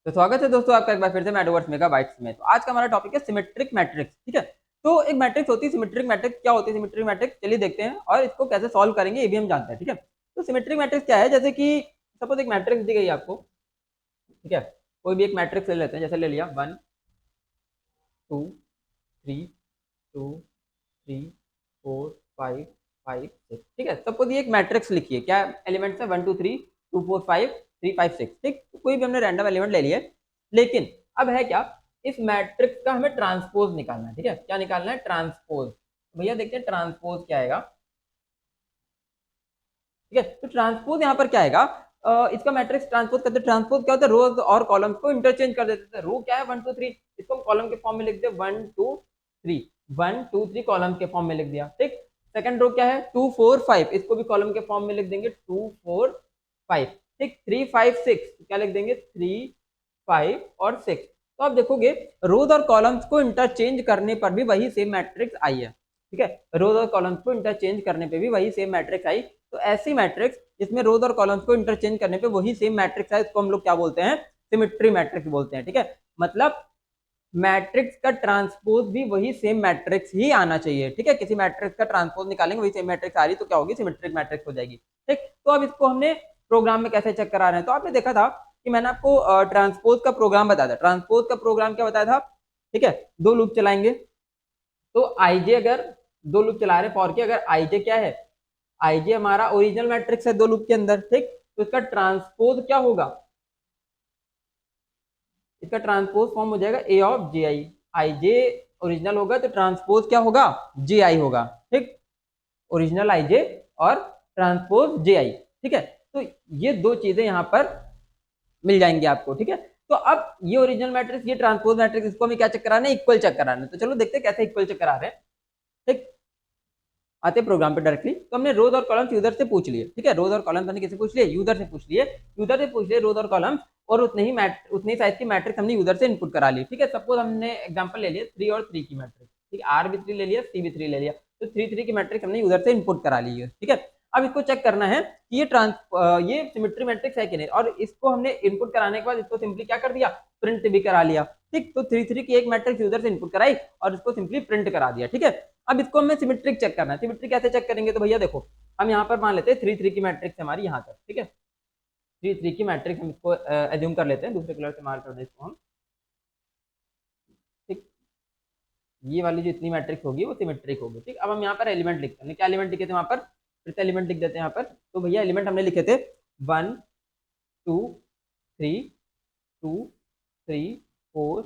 तो स्वागत है दोस्तों आपका एक बार फिर से मैथवर्स मेगाबाइट्स में। तो आज का हमारा टॉपिक है सिमेट्रिक मैट्रिक्स। ठीक है, तो एक मैट्रिक्स होती है सिमेट्रिक मैट्रिक्स। क्या होती है सिमेट्रिक मैट्रिक्स, चलिए देखते हैं और इसको कैसे सॉल्व करेंगे ये भी हम जानते हैं। ठीक है, तो सिमेट्रिक मैट्रिक्स क्या है, जैसे कि सपोज एक मैट्रिक्स दी गई आपको। ठीक है, कोई भी एक मैट्रिक्स ले लेते हैं, जैसे ले लिया 1 2 3 2 3 4 5 5 6। ठीक है, सपोज ये एक मैट्रिक्स लिखिए, क्या एलिमेंट्स है 1 2 3 2 4 5 3 5 6। ठीक, तो कोई भी हमने रैंडम एलिमेंट ले लिए, लेकिन अब है क्या, इस मैट्रिक्स का हमें ट्रांसपोज निकालना है। ठीक है, क्या निकालना है, ट्रांसपोज। भैया देखते हैं ट्रांसपोज क्या आएगा। ठीक है, तो ट्रांसपोज यहाँ पर क्या आएगा, इसका मैट्रिक्स ट्रांसपोज करते, ट्रांसपोज क्या होता है, रोज और कॉलम्स को इंटरचेंज कर देते हैं। रो क्या है 1 2 3, इसको हम कॉलम के फॉर्म में लिख दे 1 2 3 1 2 3 कॉलम के फॉर्म में लिख दिया। ठीक, सेकंड रो क्या है 2 4 5, इसको भी कॉलम के फॉर्म में लिख देंगे 2 4 5। ठीक, 3 5 6 क्या लिख देंगे 3 5 और 6। तो आप देखोगे रोज और कॉलम्स को इंटरचेंज करने पर भी वही सेम मैट्रिक्स आई है। ठीक है, रोज और कॉलम्स को इंटरचेंज करने पे भी वही सेम मैट्रिक्स आई। तो ऐसी मैट्रिक्स जिसमें रोज और कॉलम्स को इंटरचेंज करने पे वही सेम मैट्रिक्स है, इसको हम लोग क्या बोलते हैं, सिमेट्री मैट्रिक्स बोलते हैं। ठीक है, मतलब मैट्रिक्स का ट्रांसपोज भी वही सेम मैट्रिक्स ही आना चाहिए। ठीक है, किसी मैट्रिक्स का ट्रांसपोज निकालेंगे वही सेम मैट्रिक्स आ रही तो क्या होगी, सिमेट्रिक मैट्रिक्स हो जाएगी। ठीक, तो अब इसको हमने प्रोग्राम में कैसे चेक करा रहे हैं, तो आपने देखा था कि मैंने आपको ट्रांसपोज का प्रोग्राम बताया था। ट्रांसपोज का प्रोग्राम क्या बताया था, ठीक है, दो लूप चलाएंगे, तो आईजे अगर दो लूप चला रहे फॉर के, अगर आईजे क्या है, आईजे हमारा ओरिजिनल मैट्रिक्स है दो लूप के अंदर। ठीक, तो इसका ट्रांसपोज क्या होगा, इसका ट्रांसपोज फॉर्म हो जाएगा ए of J I. I J original होगा तो ट्रांसपोज क्या होगा, जे आई होगा। ठीक, ओरिजिनल आई जे और ट्रांसपोज जे आई। ठीक है, तो ये दो चीजें यहाँ पर मिल जाएंगे आपको। ठीक है, तो अब ये ओरिजिनल मैट्रिक्स ये ट्रांसपोज मैट्रिक्स, इसको हमें क्या चेक कराना है, इक्वल चेक कराना है। तो चलो देखते हैं कैसे इक्वल चेक करा रहे हैं। ठीक, आते प्रोग्राम पे डायरेक्टली, तो हमने रोज और कॉलम्स यूजर से पूछ लिए। ठीक है, रोज और कॉलम्स हमने किसे पूछ लिए, यूजर से पूछ लिए। यूजर से पूछ लिए रोज और कॉलम्स, और उतनी साइज की मैट्रिक्स हमने यूजर से इनपुट करा ली। ठीक है, सपोज हमने एग्जांपल ले लिया 3 और 3 की मैट्रिक्स। ठीक है, आर भी 3 ले लिया, सी भी 3 ले लिया, तो 3 3 की मैट्रिक्स हमने यूजर से इनपुट करा ली है। ठीक है, अब इसको चेक करना है कि ये सिमेट्री मैट्रिक्स है कि नहीं, और इसको हमने इनपुट कराने के बाद इसको सिंपली क्या कर दिया, प्रिंट भी करा लिया। ठीक, तो 3 3 की एक मैट्रिक्स यूजर से इनपुट कराई और इसको सिंपली प्रिंट करा दिया। ठीक है, अब इसको हमें सिमेट्रिक चेक करना है। सिमेट्रिक कैसे चेक करेंगे, तो भैया देखो हम यहाँ पर मान लेते हैं 3 3 की मैट्रिक्स हमारी यहाँ तक। ठीक है, 3 3 की मैट्रिक्स हम इसको एज्यूम कर लेते हैं, दूसरे कलर से मार्क कर दे इसको हम। ठीक, ये वाली जो इतनी मैट्रिक्स होगी वो सिमेट्रिक होगी। ठीक, अब हम यहाँ पर एलिमेंट लिखते हैं, क्या एलिमेंट लिखे थे वहां पर, फिर से एलिमेंट लिख देते हैं यहाँ पर। तो भैया एलिमेंट हमने लिखे थे 1 2 3 2 3 4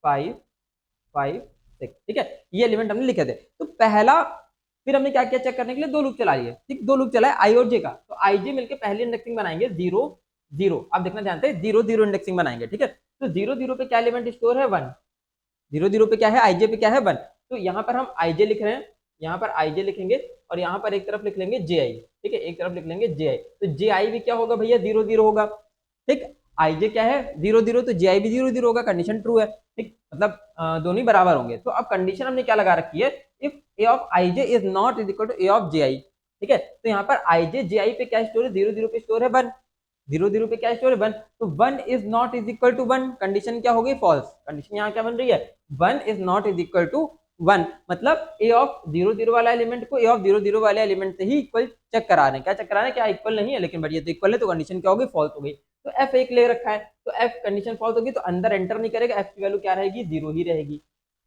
5 5 6। ठीक है, ये एलिमेंट हमने लिखे थे। तो पहला, फिर हमने क्या किया चेक करने के लिए, दो लूप चला लिए। ठीक, दो लूप चला है आई और जे का, तो आई जे मिलकर पहली इंडेक्सिंग बनाएंगे 0 0। आप देखना जानते हैं 0 0 इंडेक्सिंग बनाएंगे। ठीक है, तो 0 0 पे क्या एलिमेंट स्टोर है 1, 0 0 पे क्या है, आईजे पे क्या है 1। तो यहाँ पर हम आईजे लिख रहे हैं, यहाँ पर आईजे लिखेंगे और यहाँ पर एक तरफ लिख लेंगे जे आई। ठीक है, एक तरफ लिख लेंगे जे आई, तो जे आई भी क्या होगा भैया 0 0 होगा। ठीक, आईजे क्या है 0 0, तो जे आई भी 0 0 होगा, कंडीशन ट्रू है। ठीक, मतलब दोनों ही बराबर होंगे। तो अब कंडीशन हमने क्या लगा रखी है, if A of I J is not is equal to A of J I. ठीक है, तो यहाँ पर आई जे जे आई पे क्या स्टोर है, 0 0 पे स्टोर है 1, 0 0 पे क्या स्टोर है 1, तो 1 is not is equal to 1, condition क्या हो गई फॉल्स। कंडीशन यहाँ क्या बन रही है, 1 is not is equal to 1, मतलब ए ऑफ 0 0 वाला एलिमेंट को ए ऑफ 0 0 वाले एलिमेंट से ही इक्वल चेक करा रहे हैं। क्या चेक करा रहे हैं, क्या इक्वल नहीं है, लेकिन बढ़िया तो इक्वल है, तो कंडीशन क्या हो गई, फॉल्स हो गई। तो एफ एक ले रखा है, तो एफ कंडीशन फॉल्स होगी तो अंदर एंटर नहीं करेगा, एफ की वैल्यू क्या रहेगी, 0 ही रहेगी।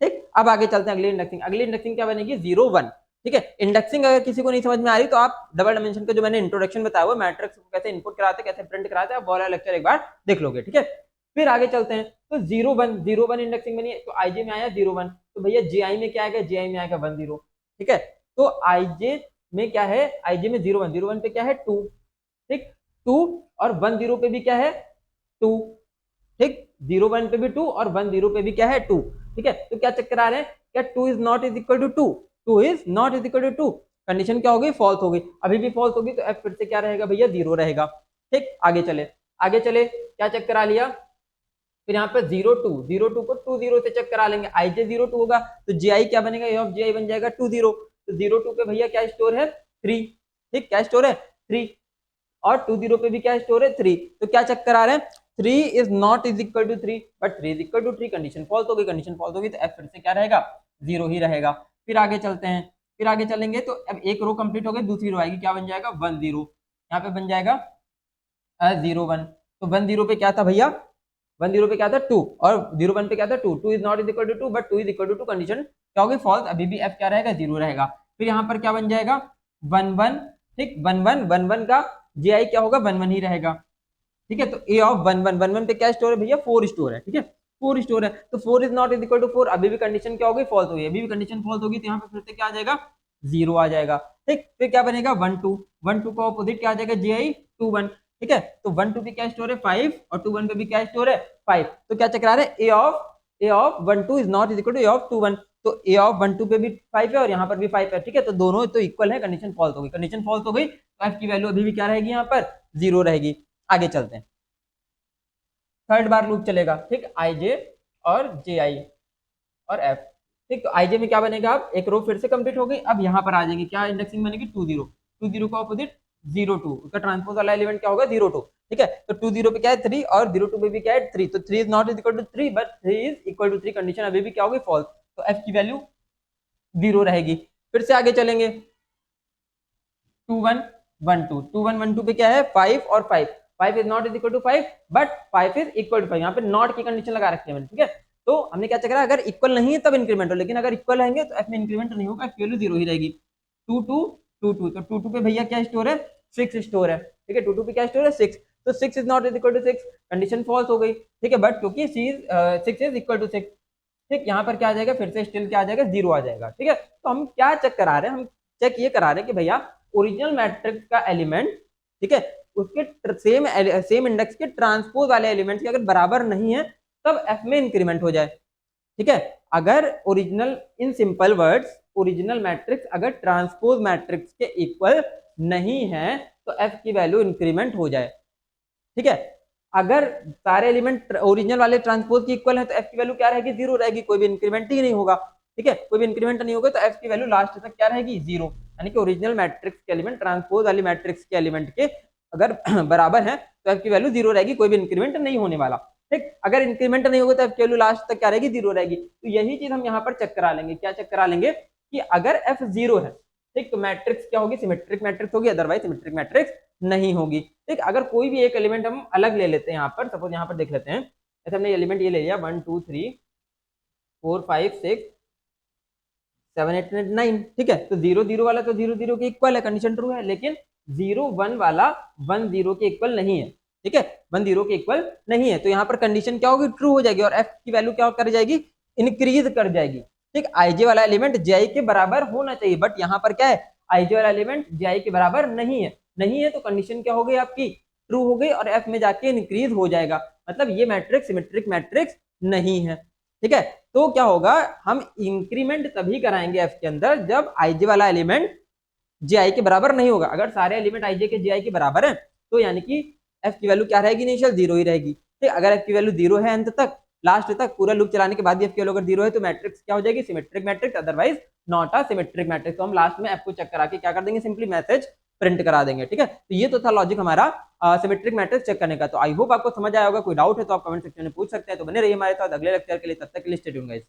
ठीक, अब आगे चलते हैं अगली इंडेक्सिंग। अगली इंडेक्सिंग क्या बनेगी 0 1। ठीक है, इंडेक्सिंग अगर किसी को नहीं समझ में आ रही तो आप डबल डायमेंशन का जो मैंने इंट्रोडक्शन बताया हुआ, मैट्रिक्स को कैसे इनपुट कराते कैसे प्रिंट कराते आप वाला लेक्चर एक बार देख लोगे। ठीक है, फिर आगे चलते हैं। तो 0 1 0 1 इंडेक्सिंग बनी है, तो आईजे में आया 0 1, तो भैया जेआई में क्या आएगा, जेआई में आएगा 1 0। ठीक है, तो आईजे में क्या है, आईजे में 0 1, 0 1 पे क्या है 2। ठीक, 2 और 1 0 पे भी क्या है 2। ठीक, 0 1 पे भी 2 और 1 0 पे भी क्या है 2। ठीक है, तो क्या चेक करा रहे हैं, क्या 2 is not is equal to 2, 2 is not is equal to 2, condition क्या हो गई, फॉल्स हो गई। अभी भी फॉल्स होगी तो एफ फिर से क्या रहेगा भैया 0 रहेगा। ठीक, आगे चले, आगे चले, क्या चेक करा लिया, फिर यहाँ पे 0 2 0 2 को 2 0 से चेक करा लेंगे, आई जे 0 2 होगा तो जे आई क्या बनेगा, ए ऑफ जे आई बन जाएगा 2 0। तो 0 2 पे भैया क्या स्टोर है 3। ठीक, क्या स्टोर है 3, और 2 0 पे भी क्या स्टोर है 3। तो क्या चेक करा रहे हैं, 3 is not is equal to 3 but 3 is equal to 3, condition false हो गई, कंडीशन फॉल्स होगी तो f फिर से क्या रहेगा, 0 ही रहेगा। फिर आगे चलते हैं, फिर आगे चलेंगे तो अब एक रो कंप्लीट हो गई, दूसरी रो आएगी, क्या बन जाएगा 1 0, यहाँ पे बन जाएगा 0 1। तो 1 0 पे क्या था भैया, 1 0 पे क्या था 2, और 0 1 पे क्या था 2, 2 is not is equal to 2 but 2 is equal to 2, condition क्या होगी फॉल्स, अभी भी f क्या रहेगा 0 रहेगा। फिर यहाँ पर क्या बन जाएगा 1 1, ठीक 1 1 1 1 का ji क्या होगा 1 1 ही रहेगा, ठीक है। तो a ऑफ 1 1 1 1 पे क्या स्टोर है भैया 4 स्टोर है, ठीक है 4 स्टोर है, तो 4 is not is equal to 4, अभी भी कंडीशन क्या होगी फॉल्स होगी, अभी भी कंडीशन फॉल्स होगी, तो यहाँ पे फिर से क्या आ जाएगा 0 आ जाएगा, ठीक। फिर क्या बनेगा 1 2, 1 2 का ऑपोजिट क्या आ जाएगा ji 2 1, ठीक है। तो 1 2 पे क्या स्टोर है 5 और 2 1 पे भी क्या स्टोर है 5, तो क्या चक्रा रहे a of 1 2 is not is equal to a of 2 1, तो a ऑफ 1 2 पे भी 5 है और यहाँ पर भी 5 है, ठीक है। तो दोनों तो इक्वल है, कंडीशन फॉल्स हो गई, कंडीशन फॉल्स हो गई तो f की वैल्यू अभी भी क्या रहेगी यहाँ पर 0 रहेगी। आगे चलते हैं, थर्ड बार लूप चलेगा, ठीक आई जे और जे आई और एफ, ठीक। तो आई जे में क्या बनेगा, अब एक रो फिर से कंप्लीट हो गई, अब यहाँ पर आ जाएगी क्या इंडेक्सिंग बनेगी 2 0, 2 0 का ऑपोजिट 0 2, उसका ट्रांसपोज वाला एलिमेंट क्या होगा 0 2, ठीक है। तो 2 0 पे क्या है 3 और 0 2 पे भी क्या है 3, तो 3 is not is equal to 3 but 3 is equal to 3, condition अभी भी क्या होगी फॉल्स, तो एफ की वैल्यू 0 रहेगी। फिर से आगे चलेंगे 2 1 1 2, 2 1 1 2 पे क्या है 5 और 5, 5 is not is equal to 5 but 5 is equal to 5, यहाँ पे नॉट की कंडीशन लगा रखी है मैंने, ठीक है। तो हमने क्या चेक करा, अगर इक्वल नहीं है तब इंक्रीमेंट हो, लेकिन अगर इक्वल रहेंगे तो एफ में इंक्रीमेंट नहीं होगा, एफ की वैल्यू 0 ही रहेगी। 2 2 2 2, तो 2 2 पे भैया क्या स्टोर है 6 स्टोर है, ठीक है। 2 2 पे क्या स्टोर है 6, तो 6 is not is equal to 6, condition false हो गई, ठीक है। बट क्योंकि 6 इज इक्वल टू 6, ठीक, यहाँ पर क्या आ जाएगा फिर से स्टिल क्या आ जाएगा 0 आ जाएगा, ठीक है। तो हम क्या चेक करा रहे हैं, हम चेक ये करा रहे हैं कि भैया ओरिजिनल मैट्रिक्स का एलिमेंट, ठीक है, उसके सेम इंडेक्स के ट्रांसपोज वाले एलिमेंट्स के अगर बराबर नहीं है तब एफ में इंक्रीमेंट हो जाए, ठीक है। अगर original, in simple words, original matrix अगर ट्रांसपोज मैट्रिक्स के इक्वल नहीं है तो एफ की वैल्यू इंक्रीमेंट हो जाए, ठीक है। अगर सारे एलिमेंट ओरिजिनल वाले ट्रांसपोज की इक्वल है तो एफ की वैल्यू क्या रहेगी 0 रहेगी, कोई भी इंक्रीमेंट ही नहीं होगा, ठीक है। कोई भी इंक्रीमेंट नहीं होगा तो एफ की वैल्यू लास्ट तक क्या रहेगी 0, यानी कि ओरिजिनल मैट्रिक्स के एलिमेंट ट्रांसपोज वाली मैट्रिक्स के एलिमेंट के अगर बराबर है तो एफ की वैल्यू 0 रहेगी, कोई भी इंक्रीमेंट नहीं होने वाला, ठीक। अगर इंक्रीमेंट नहीं होगा तो एफ की वैल्यू लास्ट तक क्या रहेगी 0 रहेगी। तो यही चीज हम यहाँ पर चेक करा लेंगे, क्या चेक करा लेंगे कि अगर एफ 0 है, ठीक, तो मैट्रिक्स क्या होगी सिमेट्रिक मैट्रिक्स होगी, अदरवाइज सिमेट्रिक मैट्रिक्स नहीं होगी, ठीक। अगर कोई भी एक एलिमेंट हम अलग ले लेते हैं, यहाँ पर सपोज यहाँ पर देख लेते हैं, जैसे हमने एलिमेंट ये ले लिया 1 2 3 4 5 6 7 8 9, ठीक है। तो 0 0 वाला तो 0 0 के इक्वल है, कंडीशन ट्रू है, लेकिन 0 1 वाला 1 0 के इक्वल नहीं है, ठीक है, 1 0 के इक्वल नहीं है, तो यहाँ पर कंडीशन क्या होगी ट्रू हो जाएगी और एफ की वैल्यू क्या कर जाएगी इंक्रीज कर जाएगी, ठीक। आईजे वाला एलिमेंट जेआई के बराबर होना चाहिए, बट यहाँ पर क्या है आईजे वाला एलिमेंट जेआई के बराबर नहीं है, नहीं है तो कंडीशन क्या हो गई आपकी ट्रू हो गई और एफ में जाके इंक्रीज हो जाएगा, मतलब ये मैट्रिक्स सिमेट्रिक मैट्रिक्स नहीं है, ठीक है। तो क्या होगा, हम इंक्रीमेंट तभी कराएंगे एफ के अंदर जब आईजे वाला एलिमेंट जेआई के बराबर नहीं होगा। अगर सारे एलिमेंट आईजे के जेआई के बराबर है तो यानी कि एफ की वैल्यू क्या रहेगी इनिशियल 0 ही रहेगी, ठीक। अगर एफ की वैल्यू 0 है अंत तक, लास्ट तक पूरा लूप चलाने के बाद भी एफ की वैल्यू अगर 0 है तो मैट्रिक्स क्या हो जाएगी symmetric matrix, otherwise not a symmetric matrix. तो हम लास्ट में एफ को चेक करा के क्या कर देंगे सिंपली मैसेज प्रिंट करा देंगे, ठीक है। तो ये तो था लॉजिक हमारा सिमेट्रिक मैट्रिक्स चेक करने का। तो आई होप आपको समझ आया होगा, कोई डाउट है तो आप कमेंट सेक्शन में पूछ सकते हैं। तो बने रहिए हमारे साथ अगले लेक्चर के लिए, तब तक के लिए स्टे ट्यून्ड गाइस।